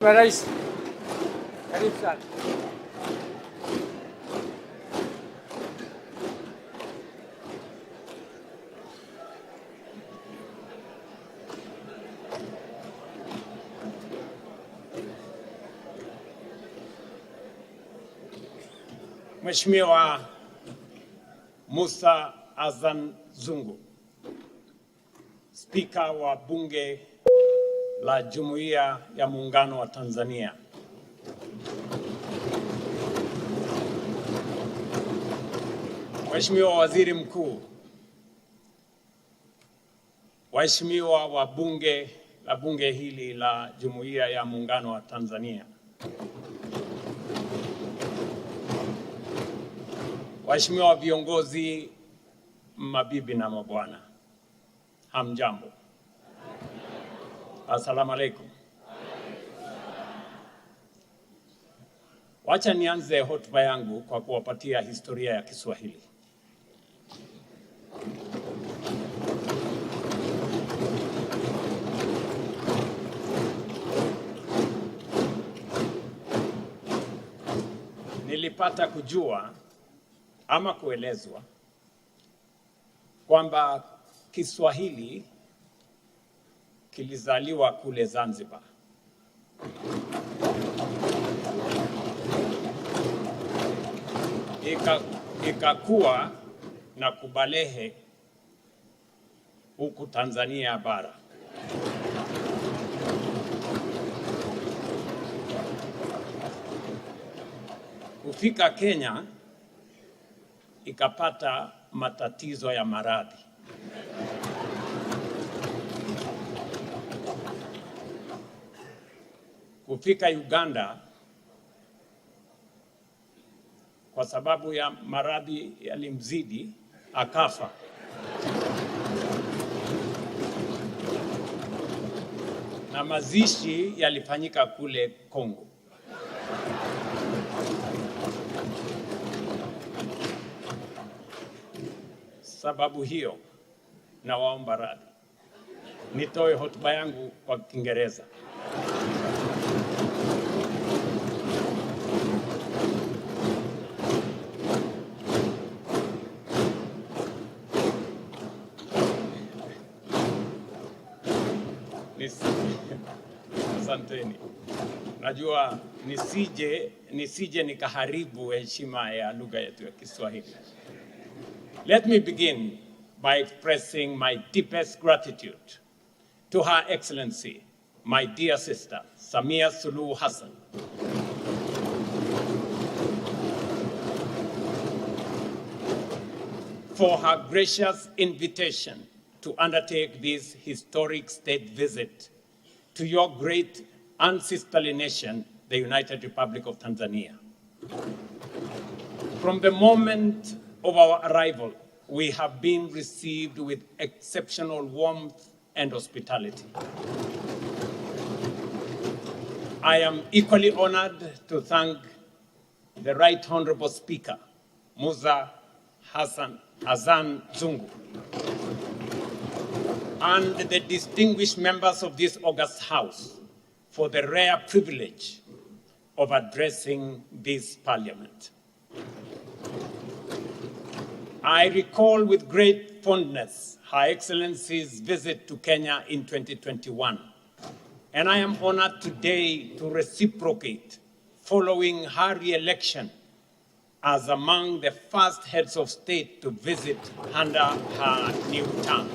Rais, karibu sana. Mheshimiwa Musa Azan Zungu, Spika wa Bunge la Jumuiya ya Muungano wa Tanzania. Mheshimiwa Waziri Mkuu, waheshimiwa wa bunge hili la Jumuiya ya Muungano wa Tanzania. Waheshimiwa viongozi, mabibi na mabwana, hamjambo. Asalamu alaikum. Wacha nianze hotuba yangu kwa kuwapatia historia ya Kiswahili. Nilipata kujua ama kuelezwa kwamba Kiswahili kilizaliwa kule Zanzibar. Ikakuwa na kubalehe huku Tanzania bara. Kufika Kenya ikapata matatizo ya maradhi. Kufika Uganda kwa sababu ya maradhi yalimzidi akafa. Na mazishi yalifanyika kule Kongo. Sababu hiyo nawaomba radhi. Nitoe hotuba yangu kwa Kiingereza. Asanteni. Najua nisije nikaharibu heshima ya lugha yetu ya Kiswahili. Let me begin by expressing my deepest gratitude to Her Excellency, my dear sister, Samia Suluhu Hassan, for her gracious invitation to undertake this historic state visit to your great and sisterly nation, the United Republic of Tanzania. From the moment of our arrival, we have been received with exceptional warmth and hospitality. I am equally honored to thank the Right Honorable Speaker, Musa Azan Zungu, and the distinguished members of this august House for the rare privilege of addressing this Parliament. I recall with great fondness Her Excellency's visit to Kenya in 2021, and I am honored today to reciprocate following her re-election as among the first heads of state to visit under her new term.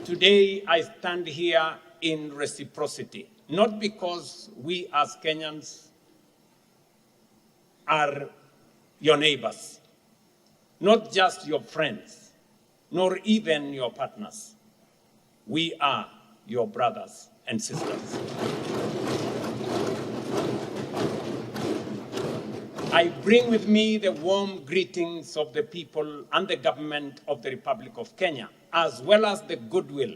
Today, I stand here in reciprocity, not because we as Kenyans are your neighbors, not just your friends, nor even your partners. We are your brothers and sisters. I bring with me the warm greetings of the people and the government of the Republic of Kenya, as well as the goodwill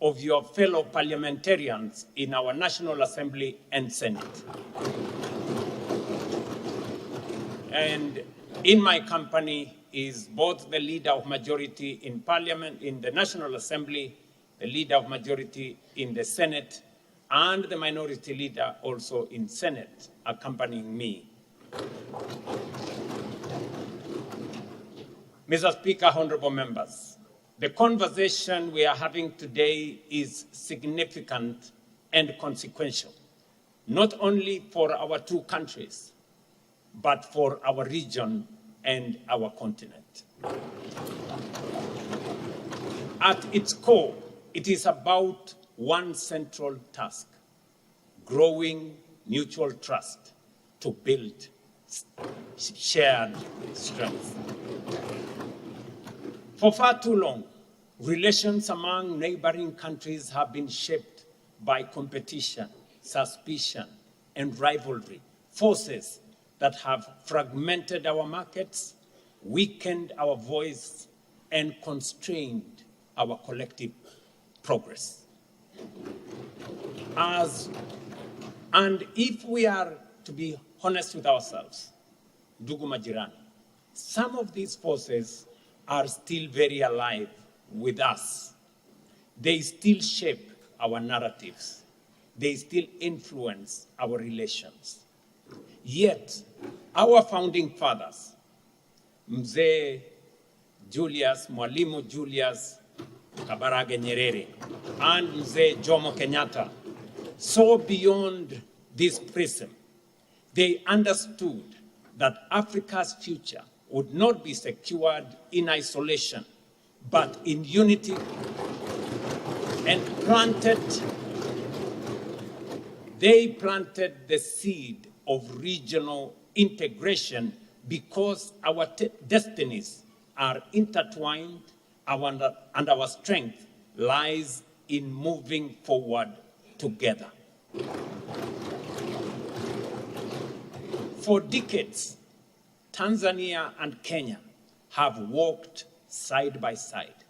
of your fellow parliamentarians in our National Assembly and Senate. And in my company is both the Leader of Majority in Parliament, in the National Assembly, the leader of majority in the Senate, and the minority leader also in Senate accompanying me. Mr. Speaker, honorable members, the conversation we are having today is significant and consequential, not only for our two countries, but for our region and our continent. At its core, it is about one central task: growing mutual trust to build shared strength. For far too long, relations among neighboring countries have been shaped by competition, suspicion, and rivalry, forces that have fragmented our markets, weakened our voice, and constrained our collective progress. And if we are to be honest with ourselves, ndugu majirani, some of these forces are still very alive with us. They still shape our narratives. They still influence our relations. Yet, our founding fathers, Mzee Mwalimu Julius Kabarage Nyerere, and Mzee Jomo Kenyatta, saw beyond this prism. They understood that Africa's future would not be secured in isolation, but in unity, and they planted the seed of regional integration because our destinies are intertwined, and our strength lies in moving forward together. For decades, Tanzania and Kenya have walked side by side,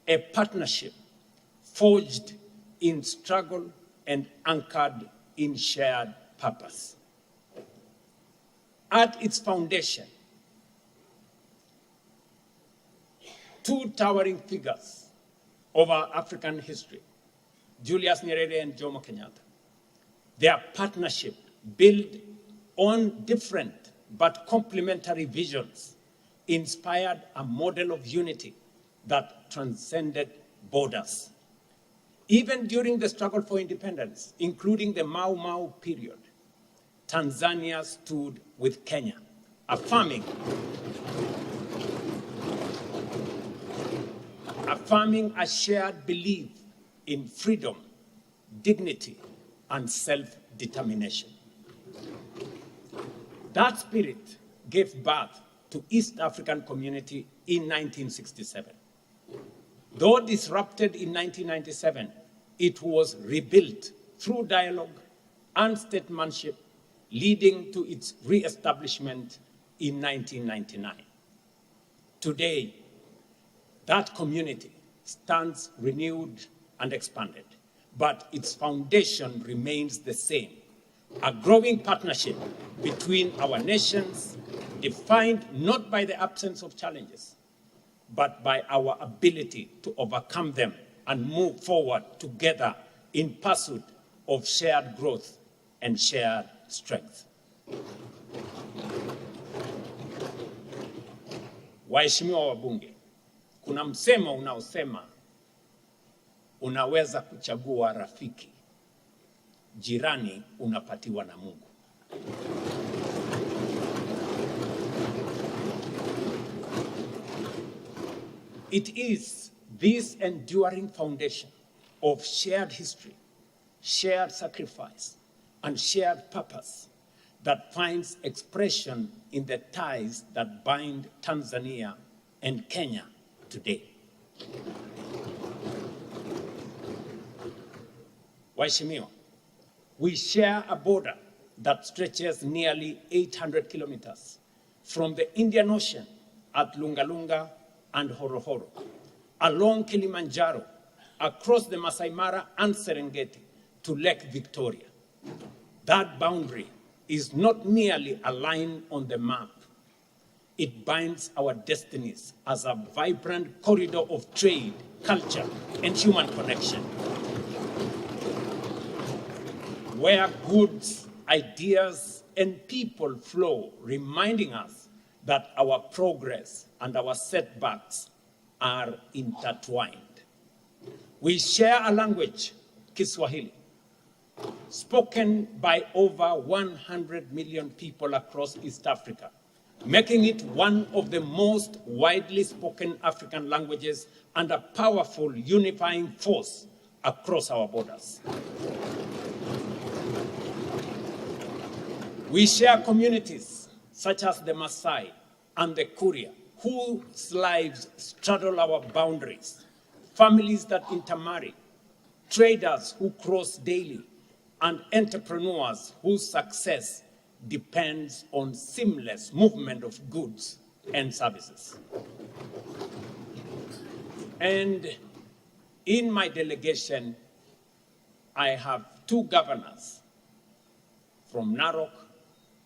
a partnership forged in struggle and anchored in shared purpose. At its foundation, two towering figures of our African history, Julius Nyerere and Jomo Kenyatta. Their partnership, built on different but complementary visions, inspired a model of unity that transcended borders. Even during the struggle for independence, including the Mau Mau period, Tanzania stood with Kenya, affirming a shared belief in freedom, dignity, and self-determination. That spirit gave birth to East African Community in 1967. Though disrupted in 1997, it was rebuilt through dialogue and statesmanship, leading to its re-establishment in 1999. Today, that community stands renewed and expanded, but its foundation remains the same: a growing partnership between our nations, defined not by the absence of challenges, but by our ability to overcome them and move forward together in pursuit of shared growth and shared strength. Waheshimiwa wabunge, kuna msemo unaosema unaweza kuchagua rafiki, jirani unapatiwa na Mungu. It is this enduring foundation of shared history, shared sacrifice, and shared purpose that finds expression in the ties that bind Tanzania and Kenya today. Waheshimiwa, we share a border that stretches nearly 800 kilometers from the Indian Ocean at Lunga Lunga and Horohoro, along Kilimanjaro, across the Masai Mara and Serengeti to Lake Victoria. That boundary is not merely a line on the map. It binds our destinies as a vibrant corridor of trade, culture, and human connection, where goods, ideas, and people flow, reminding us that our progress and our setbacks are intertwined. We share a language, Kiswahili, spoken by over 100 million people across East Africa, making it one of the most widely spoken African languages and a powerful unifying force across our borders. We share communities such as the Maasai and the Kuria, whose lives straddle our boundaries, families that intermarry, traders who cross daily, and entrepreneurs whose success depends on seamless movement of goods and services. And in my delegation, I have two governors from Narok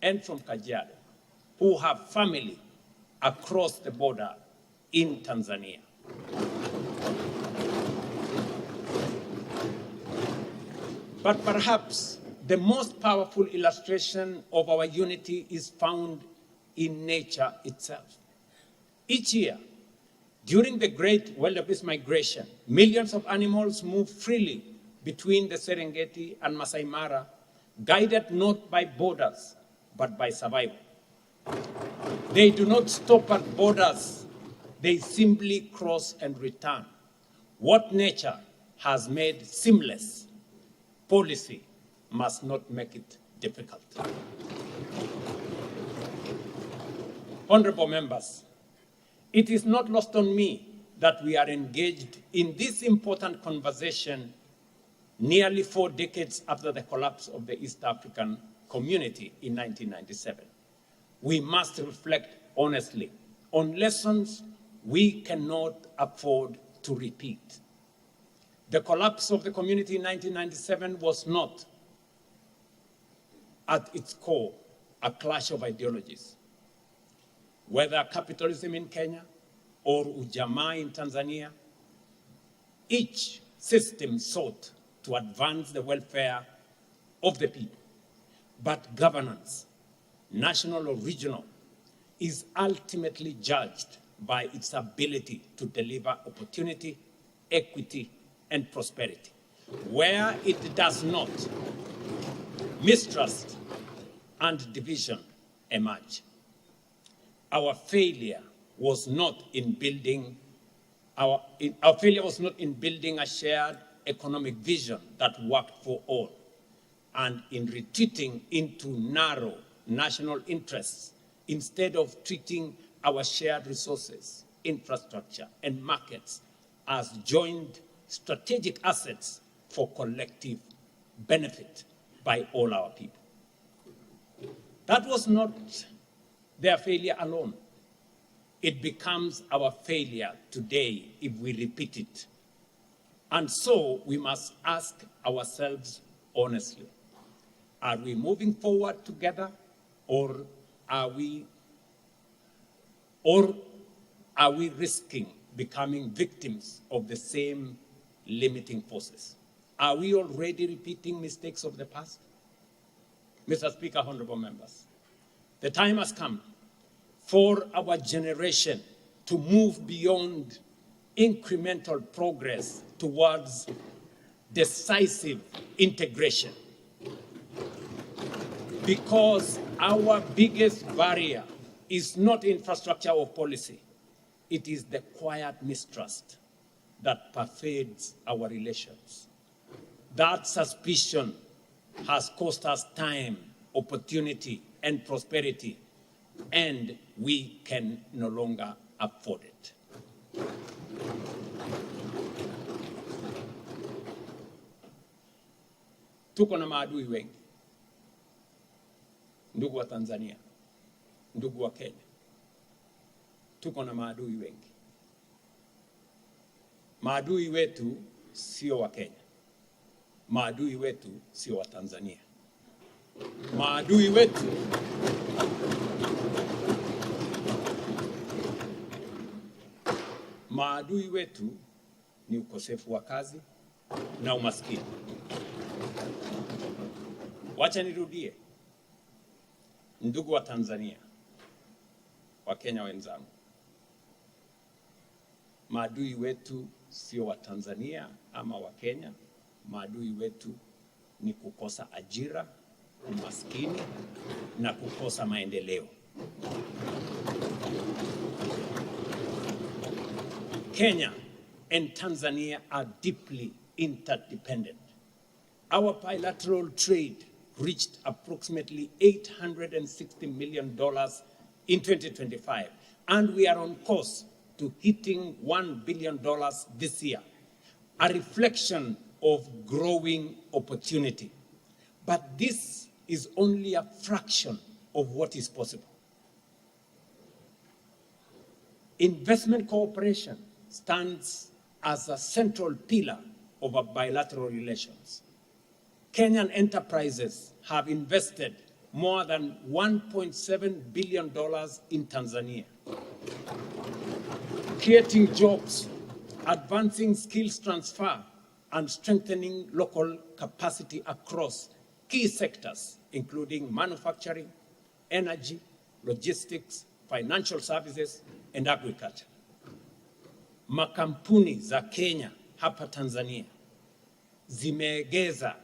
and from Kajiado who have family across the border in Tanzania. But perhaps the most powerful illustration of our unity is found in nature itself. Each year, during the Great Wildebeest Migration, millions of animals move freely between the Serengeti and Masai Mara, guided not by borders, but by survival. They do not stop at borders. They simply cross and return. What nature has made seamless, policy must not make it difficult. Honorable members, it is not lost on me that we are engaged in this important conversation nearly 4 decades after the collapse of the East African community in 1997. We must reflect honestly on lessons we cannot afford to repeat. The collapse of the community in 1997 was not, at its core, a clash of ideologies. Whether capitalism in Kenya or ujamaa in Tanzania, each system sought to advance the welfare of the people. But governance, national or regional, is ultimately judged by its ability to deliver opportunity, equity, and prosperity. Where it does not, mistrust and division emerge. Our failure was not in building a shared economic vision that worked for all, and in retreating into narrow national interests instead of treating our shared resources, infrastructure, and markets as joint strategic assets for collective benefit by all our people. That was not their failure alone. It becomes our failure today if we repeat it. And so we must ask ourselves honestly, are we moving forward together, or are we risking becoming victims of the same limiting forces? Are we already repeating mistakes of the past? Mr. Speaker, honorable members, the time has come for our generation to move beyond incremental progress towards decisive integration. Because our biggest barrier is not infrastructure or policy. It is the quiet mistrust that pervades our relations. That suspicion has cost us time, opportunity, and prosperity, and we can no longer afford it. Tuko na maadui wengi, ndugu wa Tanzania, ndugu wa Kenya. Tuko na maadui wengi. Maadui wetu sio wa Kenya. Maadui wetu sio wa Tanzania. Maadui wetu ni ukosefu wa kazi na umaskini. Wacha nirudie, ndugu wa Tanzania, wa Kenya wenzangu, maadui wetu sio wa Tanzania ama wa Kenya. Maadui wetu ni kukosa ajira, umaskini na kukosa maendeleo. Kenya and Tanzania are deeply interdependent. Our bilateral trade reached approximately $860 million in 2025, and we are on course to hitting $1 billion this year, a reflection of growing opportunity. But this is only a fraction of what is possible. Investment cooperation stands as a central pillar of our bilateral relations. Kenyan enterprises have invested more than $1.7 billion in Tanzania, creating jobs, advancing skills transfer, and strengthening local capacity across key sectors, including manufacturing, energy, logistics, financial services, and agriculture. Makampuni za Kenya hapa Tanzania zimeegeza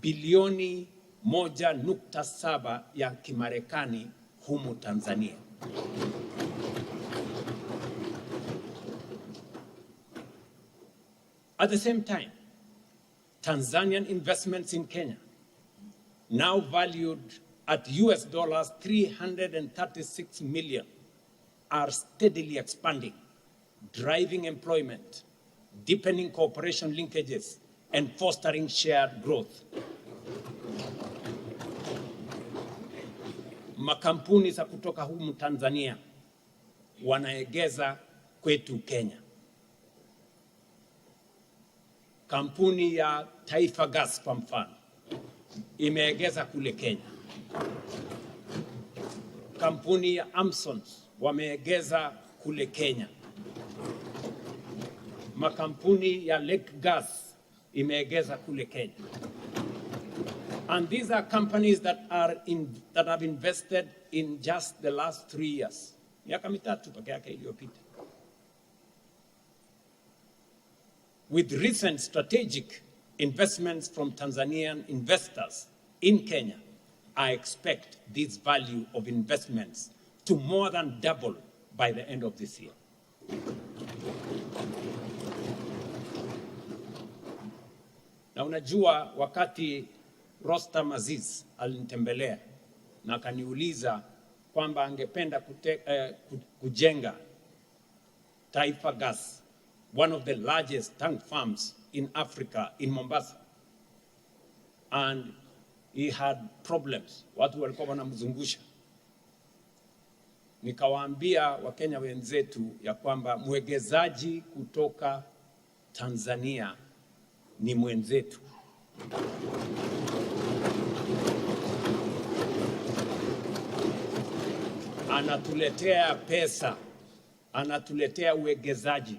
bilioni 1.7 ya Kimarekani humu Tanzania. At the same time, Tanzanian investments in Kenya, now valued at US dollars 336 million, are steadily expanding, driving employment, deepening cooperation linkages, and fostering shared growth. Makampuni za kutoka humu Tanzania wanaegeza kwetu Kenya. Kampuni ya Taifa Gas kwa mfano imeegeza kule Kenya. Kampuni ya Amsons wameegeza kule Kenya. Makampuni ya Lake Gas imeegeza kule Kenya. And these are companies that have invested in just the last 3 years. Miaka mitatu peke yake iliyopita. With recent strategic investments from Tanzanian investors in Kenya, I expect this value of investments to more than double by the end of this year. Na unajua, wakati Rostam Aziz alinitembelea na akaniuliza kwamba angependa kujenga Taifa Gas, one of the largest tank farms in Africa, in Mombasa. And he had problems. Watu walikuwa wanamzungusha. Nikawaambia Wakenya wenzetu ya kwamba mwegezaji kutoka Tanzania ni mwenzetu. Anatuletea pesa, anatuletea uwegezaji.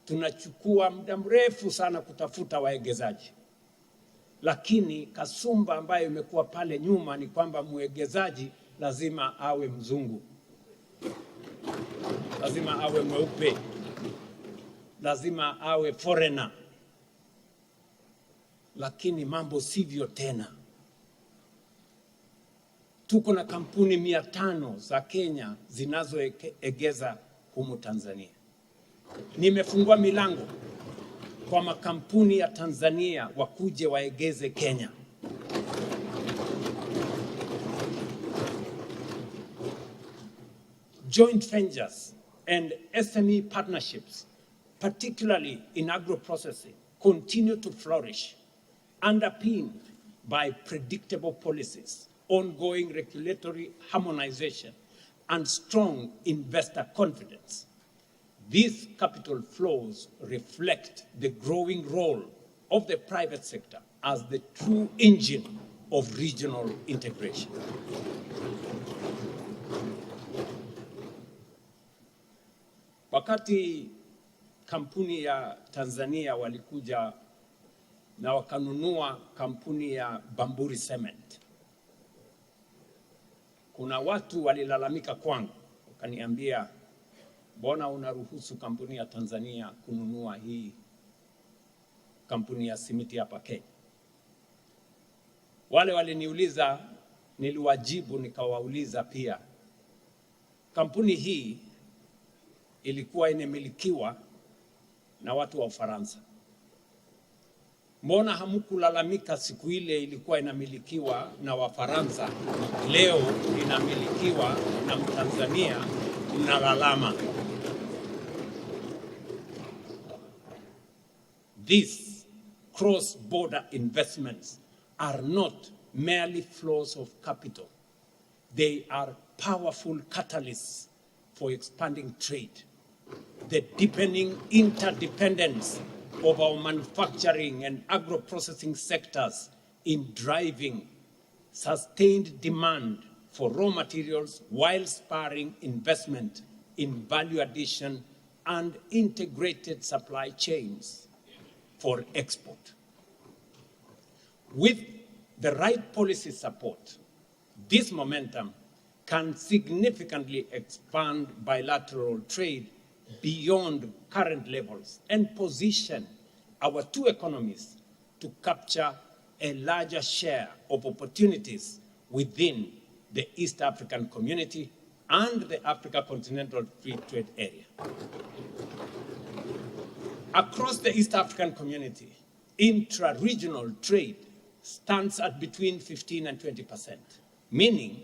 Tunachukua muda mrefu sana kutafuta waegezaji. Lakini kasumba ambayo imekuwa pale nyuma ni kwamba mwegezaji lazima awe mzungu. Lazima awe mweupe. Lazima awe foreigner. Lakini mambo sivyo tena. Tuko na kampuni 500 za Kenya zinazoegeza humu Tanzania. Nimefungua milango kwa makampuni ya Tanzania wakuje waegeze Kenya. Joint ventures and SME partnerships, particularly in agro-processing, continue to flourish, underpinned by predictable policies, ongoing regulatory harmonization, and strong investor confidence. These capital flows reflect the growing role of the private sector as the true engine of regional integration. Wakati kampuni ya Tanzania walikuja na wakanunua kampuni ya Bamburi Cement, kuna watu walilalamika kwangu, wakaniambia, mbona unaruhusu kampuni ya Tanzania kununua hii kampuni ya simiti hapa Kenya? Wale waliniuliza, niliwajibu nikawauliza pia, kampuni hii ilikuwa inamilikiwa na watu wa Ufaransa. Mbona hamkulalamika siku ile ilikuwa inamilikiwa na Wafaransa, leo inamilikiwa na Mtanzania, mnalalama? These cross-border investments are not merely flows of capital. They are powerful catalysts for expanding trade, the deepening interdependence of our manufacturing and agro-processing sectors in driving sustained demand for raw materials while spurring investment in value addition and integrated supply chains for export. With the right policy support, this momentum can significantly expand bilateral trade beyond current levels and position our two economies to capture a larger share of opportunities within the East African community and the Africa Continental Free Trade Area. Across the East African community, intra-regional trade stands at between 15 and 20%, meaning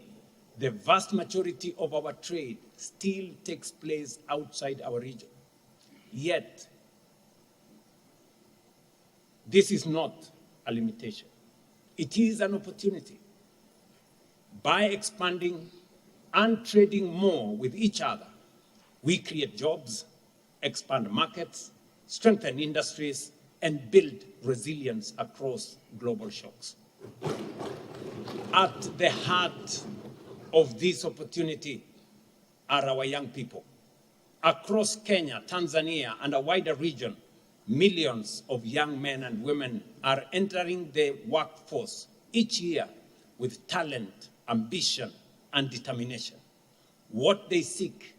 the vast majority of our trade still takes place outside our region. Yet, this is not a limitation. It is an opportunity. By expanding and trading more with each other, we create jobs, expand markets, strengthen industries, and build resilience across global shocks. At the heart of this opportunity are our young people. Across Kenya, Tanzania, and a wider region, millions of young men and women are entering the workforce each year with talent, ambition, and determination. What they seek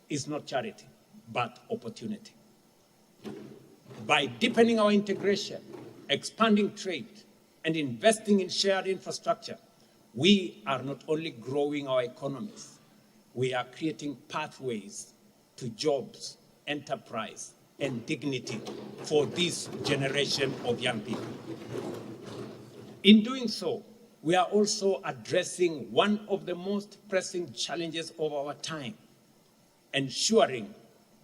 is not charity, but opportunity. By deepening our integration, expanding trade, and investing in shared infrastructure, we are not only growing our economies, we are creating pathways to jobs, enterprise, and dignity for this generation of young people. In doing so, we are also addressing one of the most pressing challenges of our time, ensuring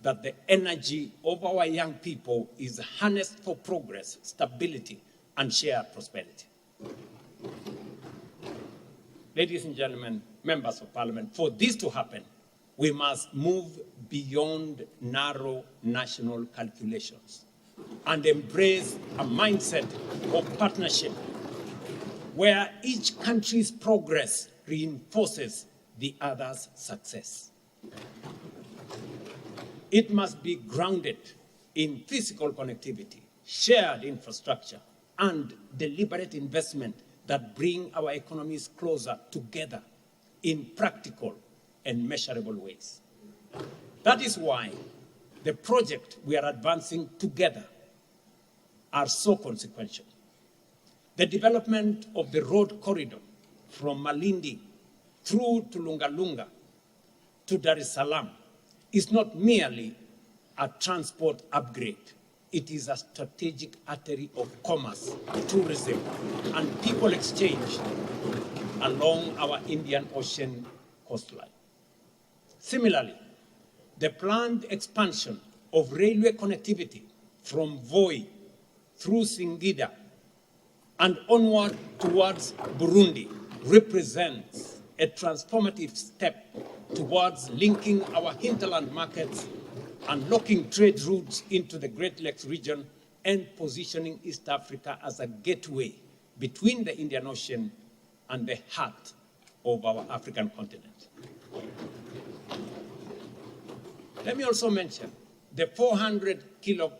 that the energy of our young people is harnessed for progress, stability, and shared prosperity. Ladies and gentlemen, members of parliament, for this to happen, we must move beyond narrow national calculations and embrace a mindset of partnership where each country's progress reinforces the other's success. It must be grounded in physical connectivity, shared infrastructure, and deliberate investment that bring our economies closer together in practical and measurable ways. That is why the project we are advancing together are so consequential. The development of the road corridor from Malindi through to Lungalunga to Dar es Salaam is not merely a transport upgrade. It is a strategic artery of commerce, tourism, and people exchange along our Indian Ocean coastline. Similarly, the planned expansion of railway connectivity from Voi through Singida and onward towards Burundi represents a transformative step towards linking our hinterland markets, unlocking trade routes into the Great Lakes region, and positioning East Africa as a gateway between the Indian Ocean and the heart of our African continent. Let me also mention the 400 kV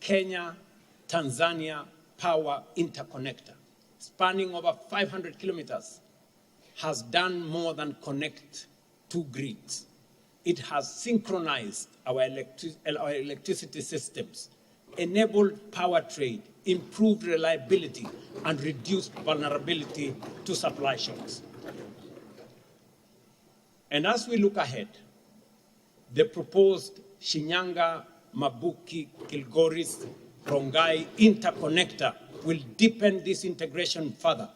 Kenya-Tanzania power interconnector, spanning over 500 kilometers, has done more than connect two grids. It has synchronized our electricity systems, enabled power trade, improved reliability, and reduced vulnerability to supply shocks. And as we look ahead, the proposed Shinyanga, Mabuki, Kilgoris, Rongai interconnector will deepen this integration further.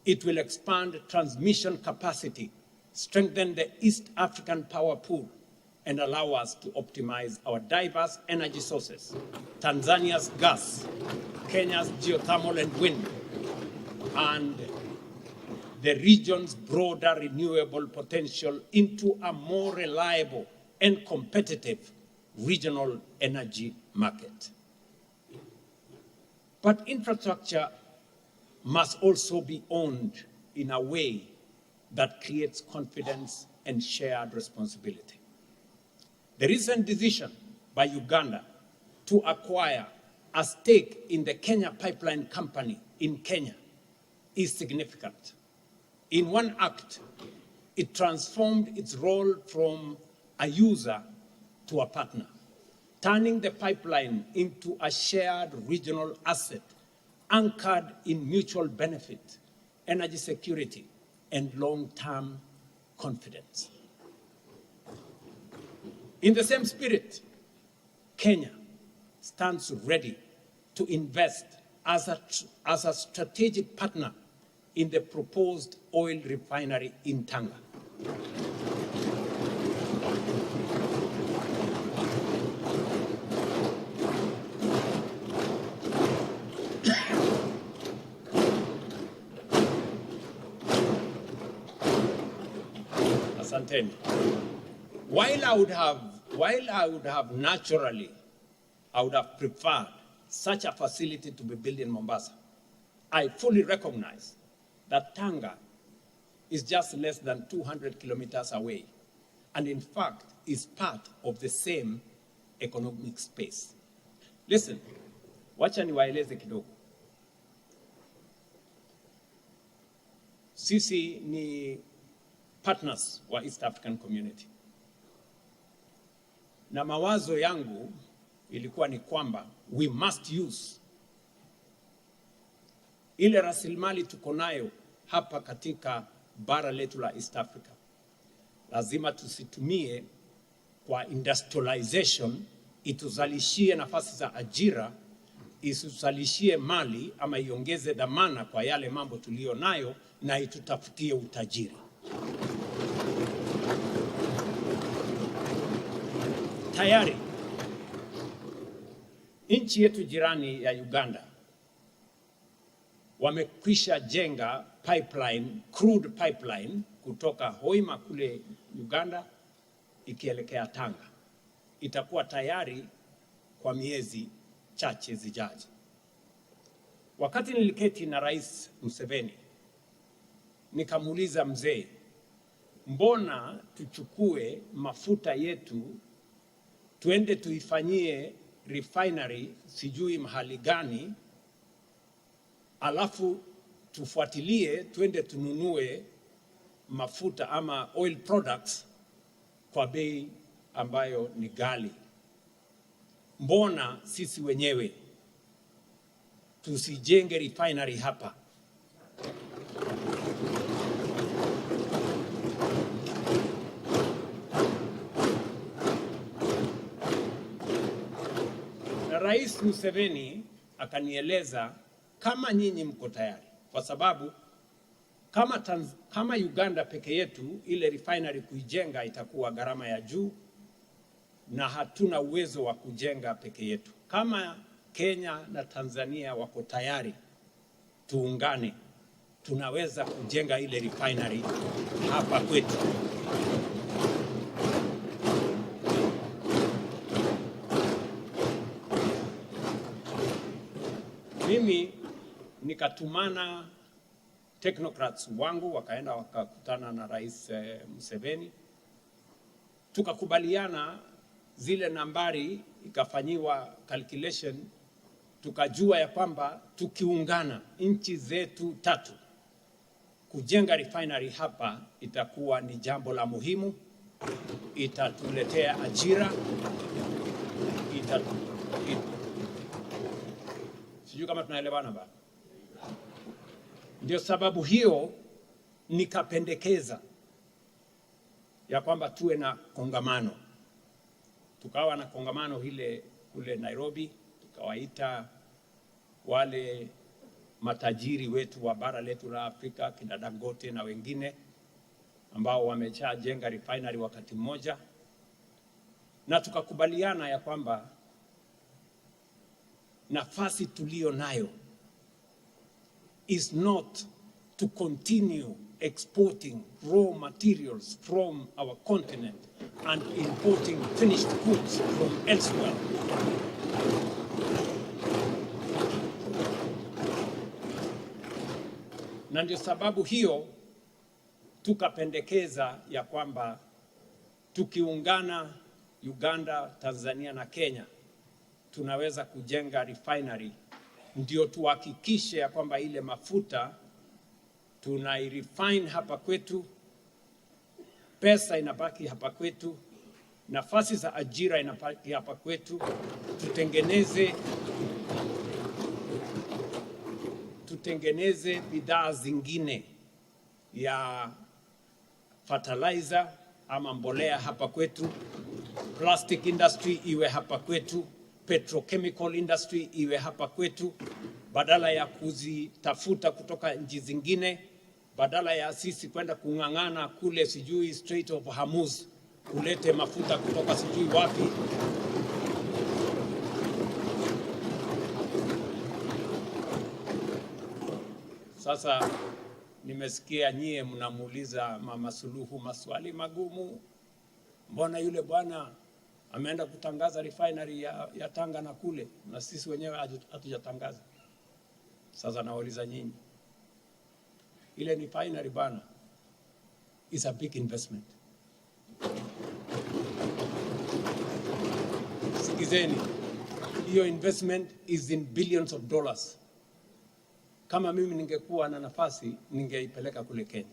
It will expand transmission capacity, strengthen the East African power pool, and allow us to optimize our diverse energy sources, Tanzania's gas, Kenya's geothermal and wind, and the region's broader renewable potential into a more reliable and competitive regional energy market. But infrastructure must also be owned in a way that creates confidence and shared responsibility. The recent decision by Uganda to acquire a stake in the Kenya Pipeline Company in Kenya is significant. In one act, it transformed its role from a user to a partner, turning the pipeline into a shared regional asset anchored in mutual benefit, energy security, and long-term confidence. In the same spirit, Kenya stands ready to invest as a strategic partner in the proposed oil refinery in Tanga. Asanteni. While I would have naturally, I would have preferred such a facility to be built in Mombasa, I fully recognize that Tanga is just less than 200 kilometers away, and in fact is part of the same economic space. Listen, wacha niwaeleze kidogo. Sisi ni partners wa East African Community. Na mawazo yangu ilikuwa ni kwamba we must use ile rasilimali tuko nayo hapa katika bara letu la East Africa. Lazima tusitumie kwa industrialization, ituzalishie nafasi za ajira, isuzalishie mali ama iongeze dhamana kwa yale mambo tulio nayo na itutafutie utajiri. Tayari nchi yetu jirani ya Uganda wamekwisha jenga pipeline, crude pipeline kutoka Hoima kule Uganda ikielekea Tanga. Itakuwa tayari kwa miezi chache zijazo. Wakati niliketi na Rais Museveni, nikamuuliza mzee, mbona tuchukue mafuta yetu tuende tuifanyie refinery sijui mahali gani, alafu tufuatilie tuende tununue mafuta ama oil products kwa bei ambayo ni ghali? Mbona sisi wenyewe tusijenge refinery hapa? Na Rais Museveni akanieleza kama nyinyi mko tayari, kwa sababu kama Uganda peke yetu ile refinery kuijenga itakuwa gharama ya juu na hatuna uwezo wa kujenga peke yetu. Kama Kenya na Tanzania wako tayari, tuungane, tunaweza kujenga ile refinery hapa kwetu. Mimi nikatumana technocrats wangu wakaenda wakakutana na Rais Museveni, tukakubaliana zile nambari, ikafanyiwa calculation, tukajua ya kwamba tukiungana nchi zetu tatu kujenga refinery hapa itakuwa ni jambo la muhimu, itatuletea ajira, sijui kama tunaelewana ba. Ndio sababu hiyo nikapendekeza ya kwamba tuwe na kongamano. Tukawa na kongamano hile kule Nairobi, tukawaita wale matajiri wetu wa bara letu la Afrika, kina Dangote na wengine ambao wameshajenga refinery wakati mmoja, na tukakubaliana ya kwamba nafasi tulio nayo is not to continue exporting raw materials from our continent and importing finished goods from elsewhere. Na ndio sababu hiyo tukapendekeza ya kwamba tukiungana Uganda, Tanzania na Kenya tunaweza kujenga refinery, ndio tuhakikishe ya kwamba ile mafuta tunairefine hapa kwetu, pesa inabaki hapa kwetu, nafasi za ajira inabaki hapa kwetu, tutengeneze bidhaa zingine ya fertilizer ama mbolea hapa kwetu, plastic industry iwe hapa kwetu, petrochemical industry iwe hapa kwetu, badala ya kuzitafuta kutoka nchi zingine, badala ya sisi kwenda kung'ang'ana kule sijui Strait of Hormuz kulete mafuta kutoka sijui wapi. Sasa nimesikia nyie mnamuuliza Mama Suluhu maswali magumu. Mbona yule bwana ameenda kutangaza refinery ya Tanga na kule na sisi wenyewe hatujatangaza? Sasa nauliza nyinyi, ile refinery bana is a big investment. Sikizeni, hiyo investment is in billions of dollars. Kama mimi ningekuwa na nafasi ningeipeleka kule Kenya,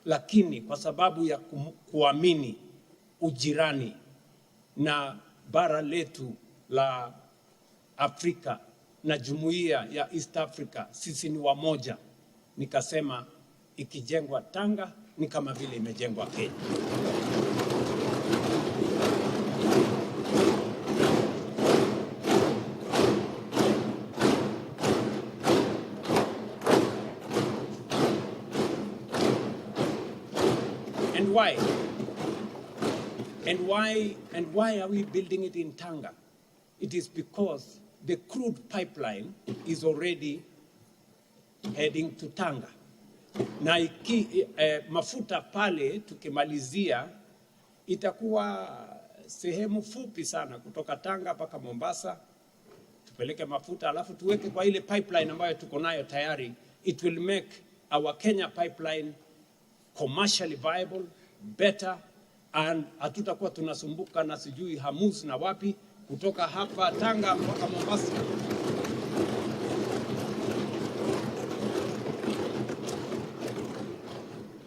lakini kwa sababu ya kuamini ujirani na bara letu la Afrika na jumuiya ya East Africa, sisi ni wamoja, nikasema ikijengwa Tanga ni kama vile imejengwa Kenya. And why? And why are we building it in Tanga? It is because the crude pipeline is already heading to Tanga. Na mafuta pale tukimalizia itakuwa sehemu fupi sana kutoka Tanga mpaka Mombasa. Tupeleke mafuta alafu tuweke kwa ile pipeline ambayo tuko nayo tayari. It will make our Kenya pipeline commercially viable, better, and hatutakuwa tunasumbuka na sijui Hormuz na wapi kutoka hapa Tanga mpaka Mombasa.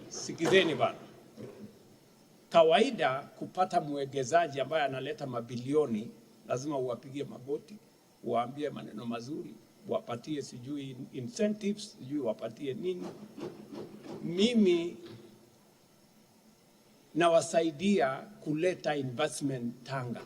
Sikizeni bana, kawaida kupata mwegezaji ambaye analeta mabilioni lazima uwapigie magoti, uwaambie maneno mazuri, wapatie sijui incentives, sijui wapatie nini. Mimi nawasaidia kuleta investment Tanga.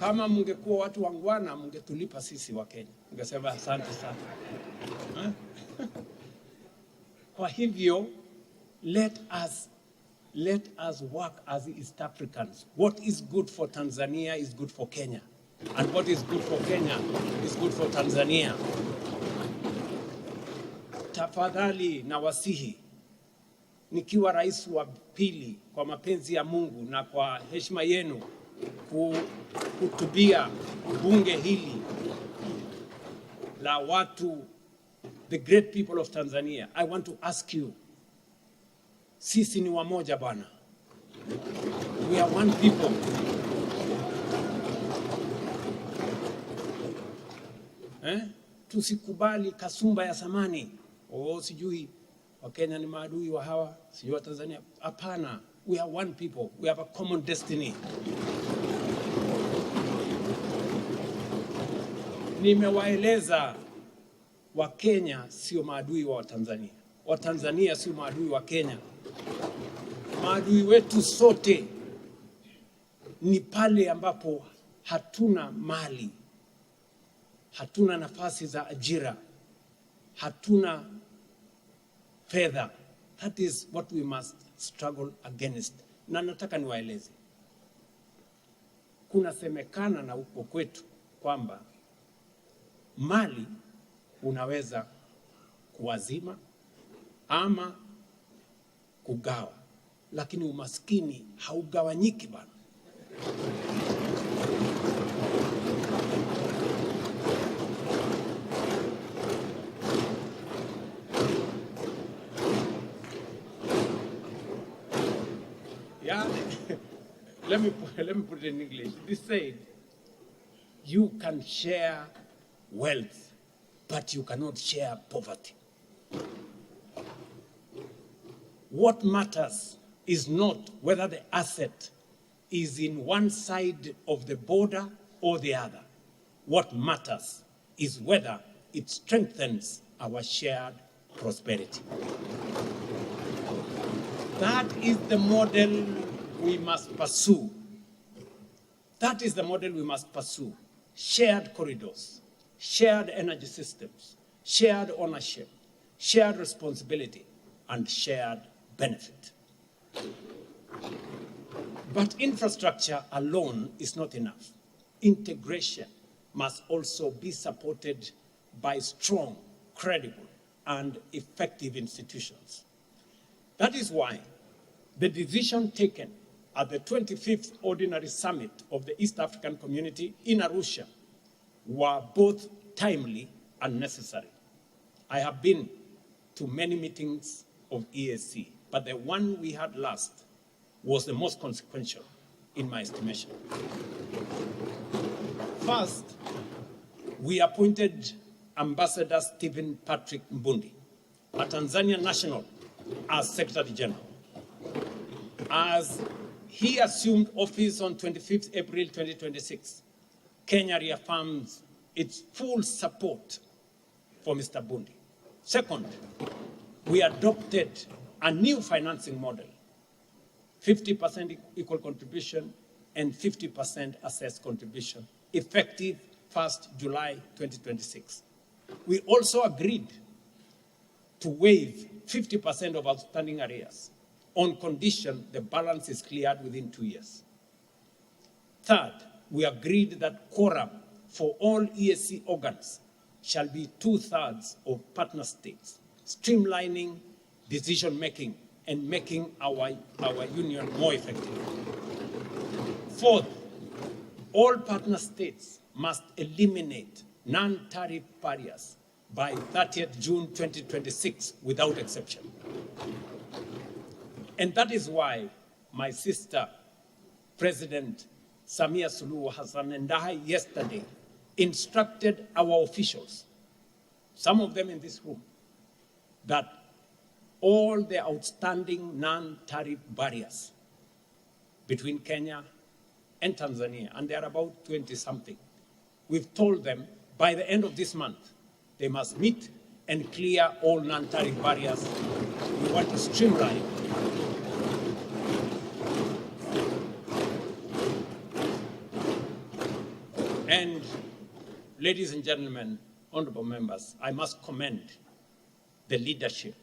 Kama mungekuwa watu wangwana mungetulipa sisi wa Kenya. Ningesema asante sana. Kwa hivyo let us work as East Africans. What is good for Tanzania is good for Kenya. And what is good for Kenya is good for Tanzania. Tafadhali na wasihi, nikiwa rais wa pili, kwa mapenzi ya Mungu na kwa heshima yenu, kuhutubia bunge hili la watu the great people of Tanzania, I want to ask you, sisi ni wamoja bana. We are one people. Tusikubali kasumba ya samani. Sijui Wakenya ni maadui wa hawa, sijui wa Tanzania. Hapana, we are one people. We have a common destiny. Nimewaeleza Wakenya sio maadui wa Tanzania. Watanzania sio maadui wa Kenya. Maadui wetu sote ni pale ambapo hatuna mali, hatuna nafasi za ajira, hatuna fedha. That is what we must struggle against. Na nataka niwaeleze, kuna semekana na uko kwetu kwamba mali unaweza kuwazima ama kugawa, lakini umaskini haugawanyiki bana. Yeah, let me put it in English. This said, you can share wealth, but you cannot share poverty. What matters is not whether the asset is in one side of the border or the other. What matters is whether it strengthens our shared prosperity. That is the model we must pursue. That is the model we must pursue. Shared corridors, shared energy systems, shared ownership, shared responsibility, and shared benefit. But infrastructure alone is not enough. Integration must also be supported by strong, credible, and effective institutions. That is why the decision taken at the 25th Ordinary Summit of the East African Community in Arusha were both timely and necessary. I have been to many meetings of EAC, but the one we had last was the most consequential in my estimation. First, we appointed Ambassador Stephen Patrick Mbundi, a Tanzanian national, as Secretary General. As he assumed office on 25th April 2026, Kenya reaffirms its full support for Mr. Mbundi. Second, we adopted a new financing model, 50% equal contribution and 50% assessed contribution, effective 1st July 2026. We also agreed to waive 50% of outstanding arrears on condition the balance is cleared within 2 years. Third, we agreed that quorum for all EAC organs shall be 2/3 of partner states, streamlining decision-making and making our union more effective. Fourth, all partner states must eliminate non-tariff barriers by 30th June 2026 without exception. And that is why my sister, President Samia Suluhu Hassan, and I yesterday instructed our officials, some of them in this room, that all the outstanding non-tariff barriers between Kenya and Tanzania, and there are about 20-something, we've told them by the end of this month, they must meet and clear all non-tariff barriers. We want to streamline. And ladies and gentlemen, honorable members, I must commend the leadership,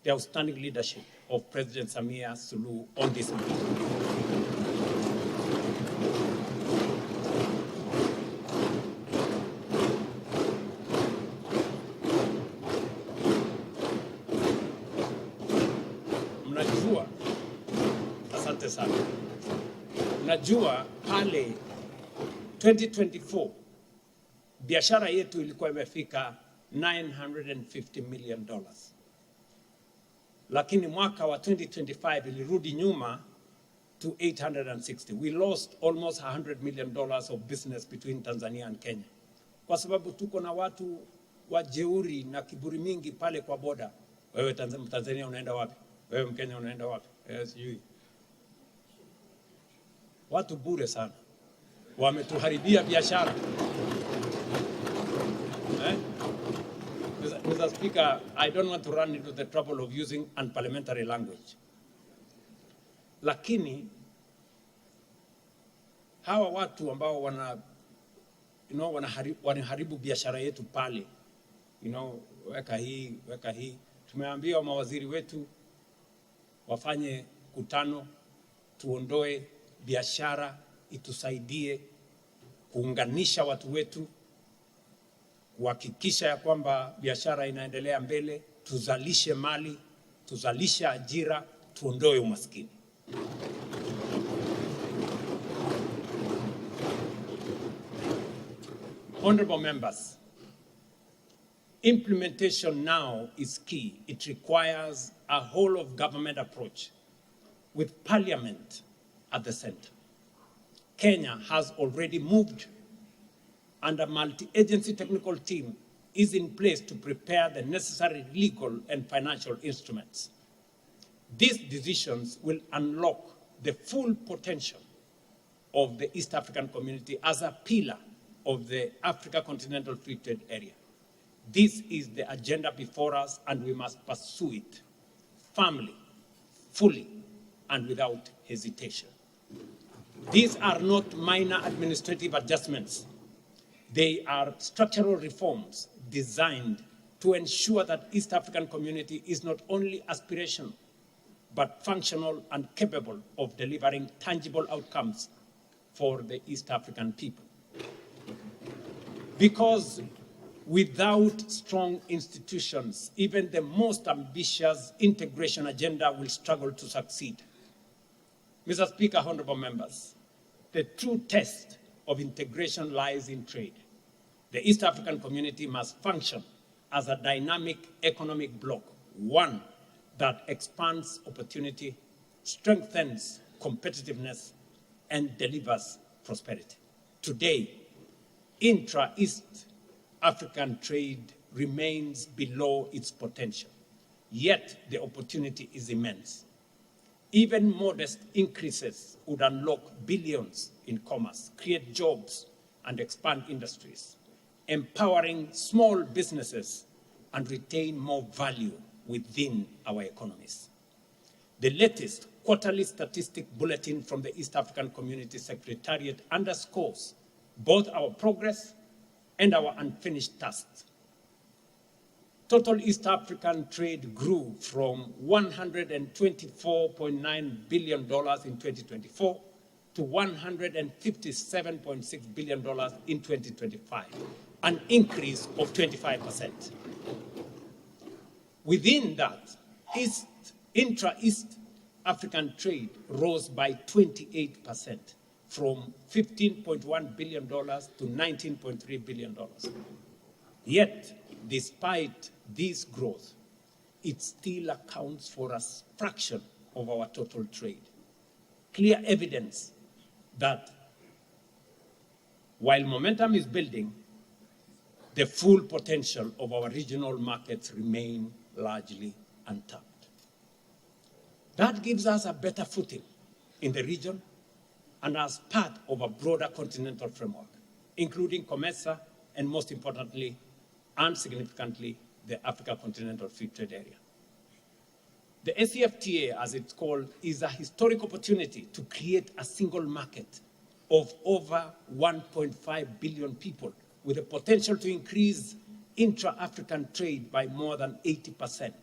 the outstanding leadership of President Samia Suluhu on this matter. Asante sana. Najua pale 2024 biashara yetu ilikuwa imefika $950 million. Lakini mwaka wa 2025 ilirudi nyuma to 860. We lost almost $100 million of business between Tanzania and Kenya. Kwa sababu tuko na watu wajeuri na kiburi mingi pale kwa boda. Wewe Tanzania unaenda wapi? Wewe Mkenya unaenda wapi? Sijui. Watu bure sana. Wametuharibia biashara. Mr. Speaker, I don't want to run into the trouble of using unparliamentary language. Lakini hawa watu ambao wanaharibu biashara yetu pale, weka hii. Tumeambia mawaziri wetu wafanye kutano, tuondoe biashara, itusaidie kuunganisha watu wetu, kuhakikisha ya kwamba biashara inaendelea mbele, tuzalishe mali, tuzalishe ajira, tuondoe umaskini. Honorable members, implementation now is key. It requires a whole of government approach with Parliament at the center. Kenya has already moved, and a multi-agency technical team is in place to prepare the necessary legal and financial instruments. These decisions will unlock the full potential of the East African community as a pillar of the Africa Continental Free Trade Area. This is the agenda before us, and we must pursue it firmly, fully, and without hesitation. These are not minor administrative adjustments. They are structural reforms designed to ensure that East African community is not only aspirational, but functional and capable of delivering tangible outcomes for the East African people. Because without strong institutions, even the most ambitious integration agenda will struggle to succeed. Mr. Speaker, honorable members, the true test of integration lies in trade. The East African community must function as a dynamic economic bloc, one that expands opportunity, strengthens competitiveness, and delivers prosperity. Today, intra-East African trade remains below its potential, yet the opportunity is immense. Even modest increases would unlock billions in commerce, create jobs, and expand industries, empowering small businesses and retain more value within our economies. The latest quarterly statistic bulletin from the East African Community Secretariat underscores both our progress and our unfinished tasks. Total East African trade grew from $124.9 billion in 2024 to $157.6 billion in 2025, an increase of 25%. Within that, intra-East African trade rose by 28%, from $15.1 billion to $19.3 billion. Yet, despite this growth, it still accounts for a fraction of our total trade. Clear evidence that while momentum is building, the full potential of our regional markets remain largely untapped. That gives us a better footing in the region and as part of a broader continental framework, including COMESA and, most importantly and significantly, the Africa Continental Free Trade Area. The ACFTA, as it's called, is a historic opportunity to create a single market of over 1.5 billion people, with the potential to increase intra-African trade by more than 80%,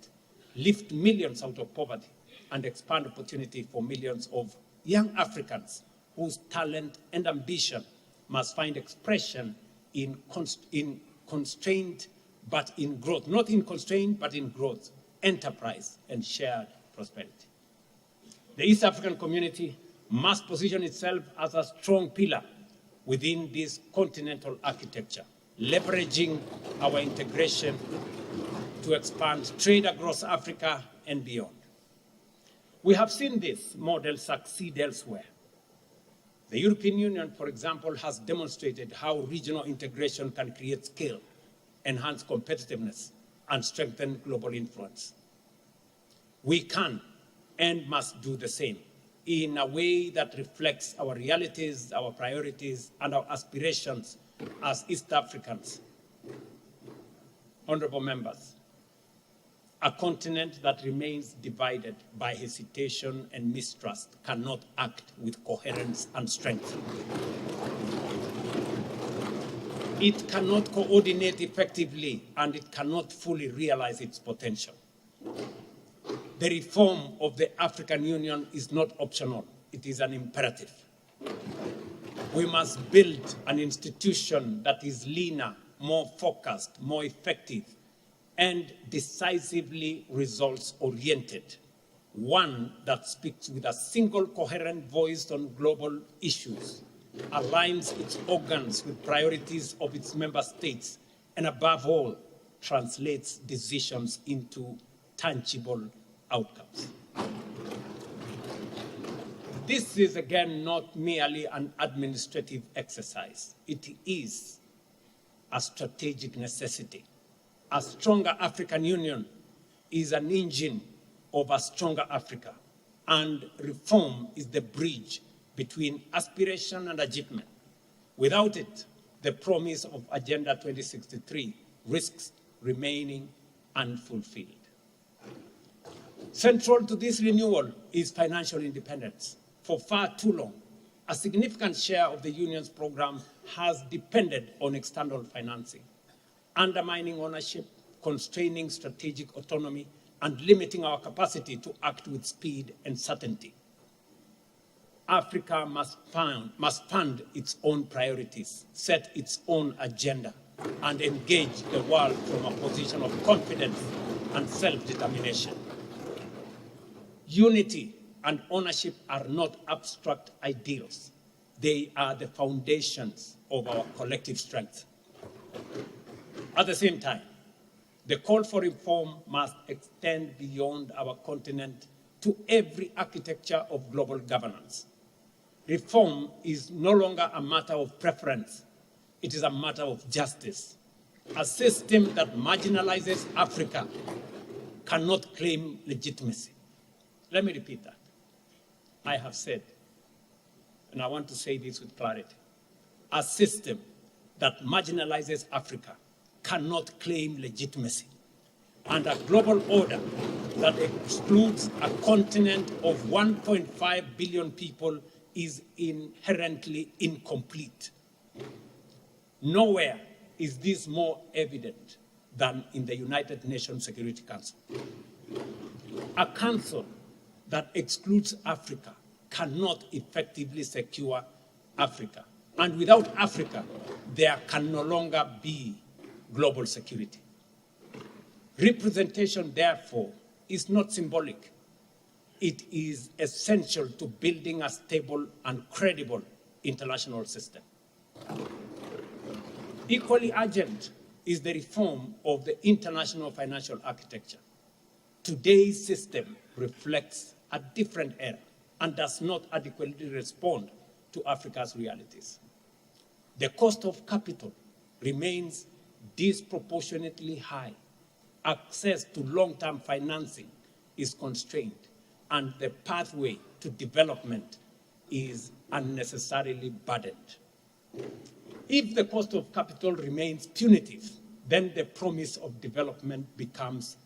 lift millions out of poverty, and expand opportunity for millions of young Africans whose talent and ambition must find expression in constraint, but in growth. Not in constraint, but in growth, enterprise, and shared prosperity. The East African community must position itself as a strong pillar within this continental architecture, leveraging our integration to expand trade across Africa and beyond. We have seen this model succeed elsewhere. The European Union, for example, has demonstrated how regional integration can create scale, enhance competitiveness, and strengthen global influence. We can and must do the same in a way that reflects our realities, our priorities, and our aspirations as East Africans. Honorable members, a continent that remains divided by hesitation and mistrust cannot act with coherence and strength. It cannot coordinate effectively, and it cannot fully realize its potential. The reform of the African Union is not optional, it is an imperative. We must build an institution that is leaner, more focused, more effective, and decisively results-oriented. One that speaks with a single coherent voice on global issues, aligns its organs with priorities of its member states, and above all, translates decisions into tangible outcomes. This is, again, not merely an administrative exercise. It is a strategic necessity. A stronger African Union is an engine of a stronger Africa, and reform is the bridge between aspiration and achievement. Without it, the promise of Agenda 2063 risks remaining unfulfilled. Central to this renewal is financial independence. For far too long, a significant share of the Union's program has depended on external financing, undermining ownership, constraining strategic autonomy, and limiting our capacity to act with speed and certainty. Africa must fund its own priorities, set its own agenda, and engage the world from a position of confidence and self-determination. Unity and ownership are not abstract ideals. They are the foundations of our collective strength. At the same time, the call for reform must extend beyond our continent to every architecture of global governance. Reform is no longer a matter of preference. It is a matter of justice. A system that marginalizes Africa cannot claim legitimacy. Let me repeat that. I have said, and I want to say this with clarity, a system that marginalizes Africa cannot claim legitimacy. And a global order that excludes a continent of 1.5 billion people is inherently incomplete. Nowhere is this more evident than in the United Nations Security Council. A council that excludes Africa cannot effectively secure Africa. And without Africa, there can no longer be global security. Representation, therefore, is not symbolic. It is essential to building a stable and credible international system. Equally urgent is the reform of the international financial architecture. Today's system reflects a different era and does not adequately respond to Africa's realities. The cost of capital remains disproportionately high. Access to long-term financing is constrained, and the pathway to development is unnecessarily burdened. If the cost of capital remains punitive, then the promise of development becomes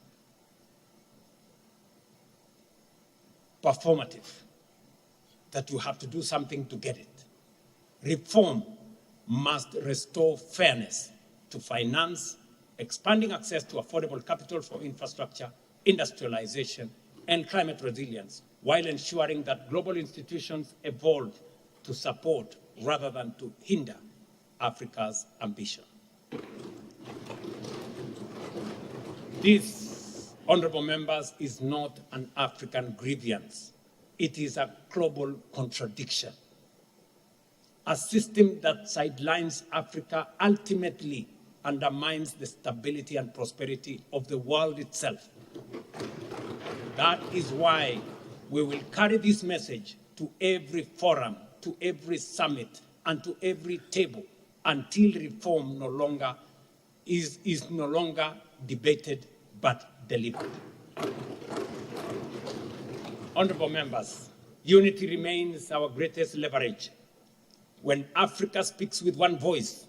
performative, that you have to do something to get it. Reform must restore fairness to finance, expanding access to affordable capital for infrastructure, industrialization, and climate resilience, while ensuring that global institutions evolve to support rather than to hinder Africa's ambition. This, honorable members, is not an African grievance. It is a global contradiction. A system that sidelines Africa ultimately undermines the stability and prosperity of the world itself. That is why we will carry this message to every forum, to every summit, and to every table until reform is no longer debated but delivered. Honorable members, unity remains our greatest leverage. When Africa speaks with one voice,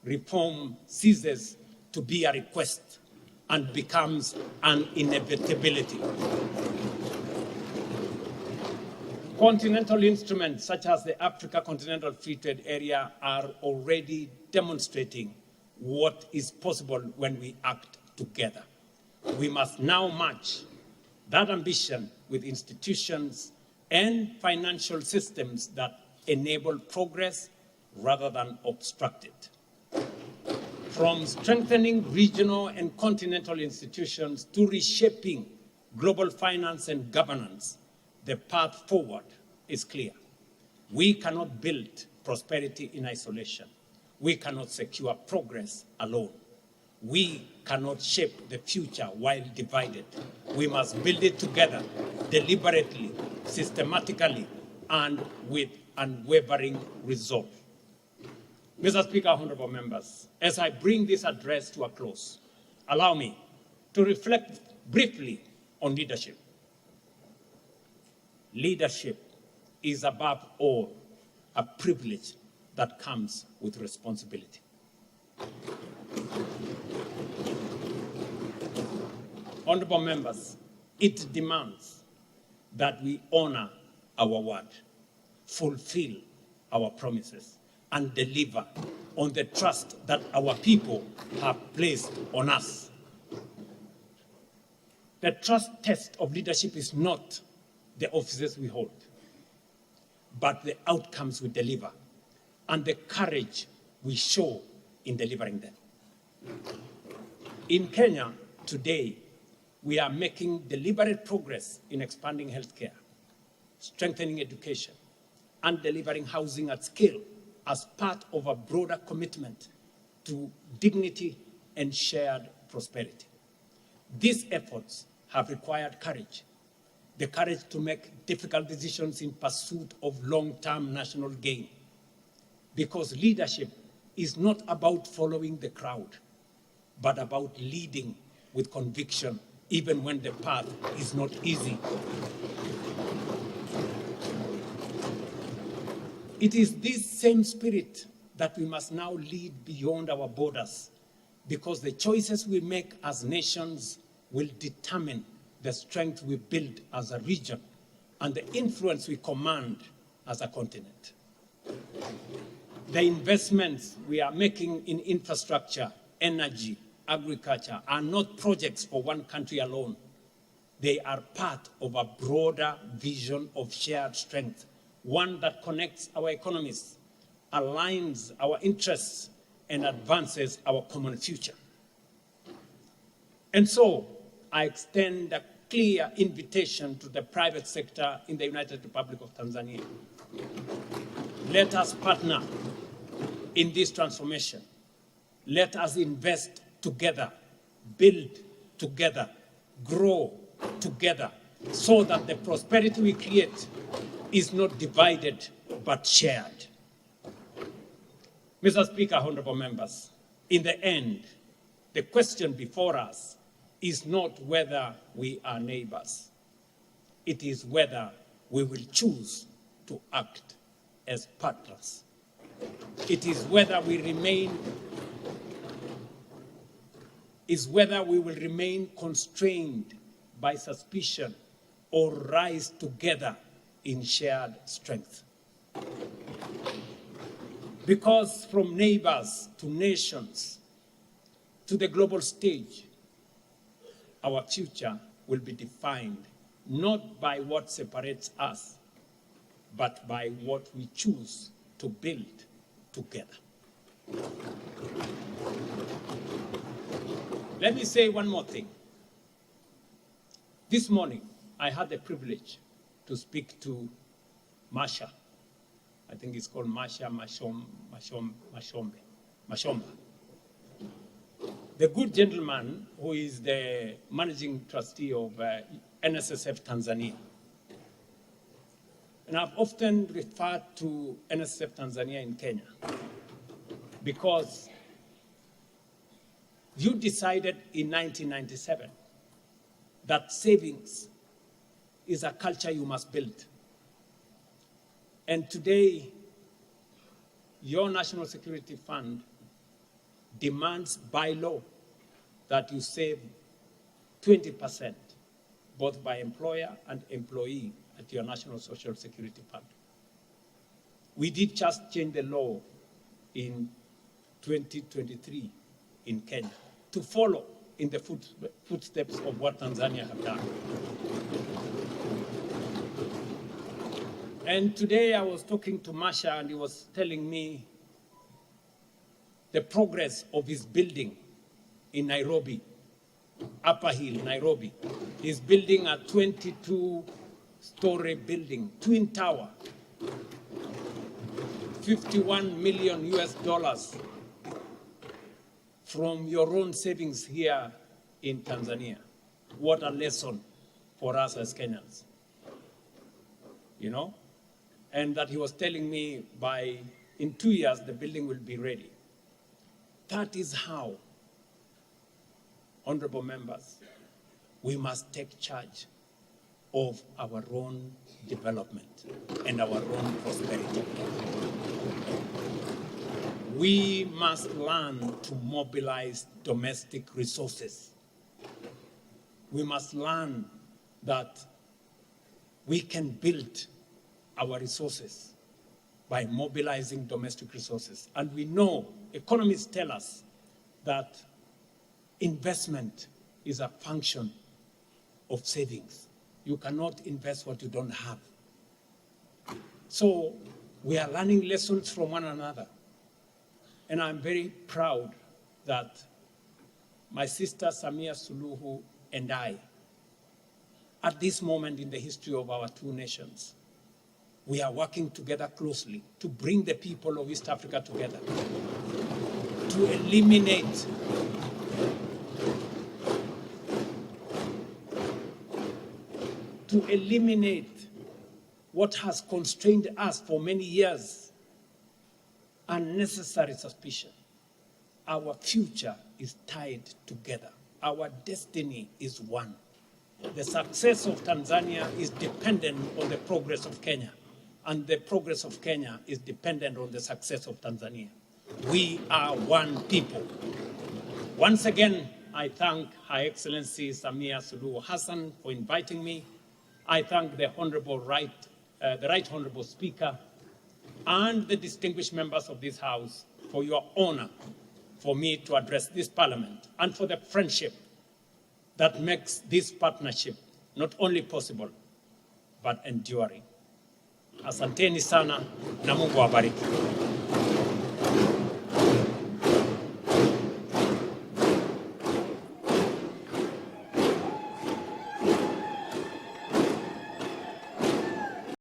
reform ceases to be a request and becomes an inevitability. Continental instruments such as the Africa Continental Free Trade Area are already demonstrating what is possible when we act together. We must now match that ambition with institutions and financial systems that enable progress rather than obstruct it. From strengthening regional and continental institutions to reshaping global finance and governance, the path forward is clear. We cannot build prosperity in isolation. We cannot secure progress alone. We cannot shape the future while divided. We must build it together, deliberately, systematically, and with unwavering resolve. Mr. Speaker, honorable members, as I bring this address to a close, allow me to reflect briefly on leadership. Leadership is above all a privilege that comes with responsibility. Honorable members, it demands that we honor our word, fulfill our promises, and deliver on the trust that our people have placed on us. The trust test of leadership is not the offices we hold, but the outcomes we deliver and the courage we show in delivering them. In Kenya today, we are making deliberate progress in expanding healthcare, strengthening education, and delivering housing at scale as part of a broader commitment to dignity and shared prosperity. These efforts have required courage, the courage to make difficult decisions in pursuit of long-term national gain, because leadership is not about following the crowd, but about leading with conviction, even when the path is not easy. It is this same spirit that we must now lead beyond our borders, because the choices we make as nations will determine the strength we build as a region and the influence we command as a continent. The investments we are making in infrastructure, energy, agriculture are not projects for one country alone. They are part of a broader vision of shared strength, one that connects our economies, aligns our interests, and advances our common future. And so, I extend a clear invitation to the private sector in the United Republic of Tanzania. Let us partner in this transformation. Let us invest together, build together, grow together, so that the prosperity we create is not divided but shared. Mr. Speaker, honorable members, in the end, the question before us is not whether we are neighbors. It is whether we will choose to act as partners. It is whether we will remain constrained by suspicion or rise together in shared strength. Because from neighbors to nations to the global stage, our future will be defined not by what separates us, but by what we choose to build together. Let me say one more thing. This morning, I had the privilege to speak to Masha. I think it's called Masha Mashomba. the good gentleman who is the managing trustee of NSSF Tanzania. And I've often referred to NSSF Tanzania in Kenya because you decided in 1997 that savings is a culture you must build. And today, your National Security Fund demands by law that you save 20%, both by employer and employee at your National Social Security Fund. We did just change the law in 2023 in Kenya to follow in the footsteps of what Tanzania have done. And today I was talking to Masha and he was telling me the progress of his building in Nairobi, Upper Hill, Nairobi. He's building a 22-story building, twin tower, $51 million from your own savings here in Tanzania. What a lesson for us as Kenyans, you know? And that he was telling me in 2 years, the building will be ready. That is how, honorable members, we must take charge of our own development and our own prosperity. We must learn to mobilize domestic resources. We must learn that we can build our resources by mobilizing domestic resources. And we know, economists tell us that investment is a function of savings. You cannot invest what you don't have. So we are learning lessons from one another. And I'm very proud that my sister Samia Suluhu and I, at this moment in the history of our two nations, we are working together closely to bring the people of East Africa together, to eliminate what has constrained us for many years, unnecessary suspicion. Our future is tied together. Our destiny is one. The success of Tanzania is dependent on the progress of Kenya, and the progress of Kenya is dependent on the success of Tanzania. We are one people. Once again, I thank Her Excellency Samia Suluhu Hassan for inviting me. I thank the Right Honorable Speaker and the distinguished members of this House for your honor for me to address this Parliament and for the friendship that makes this partnership not only possible, but enduring. Asanteni sana na Mungu awabariki.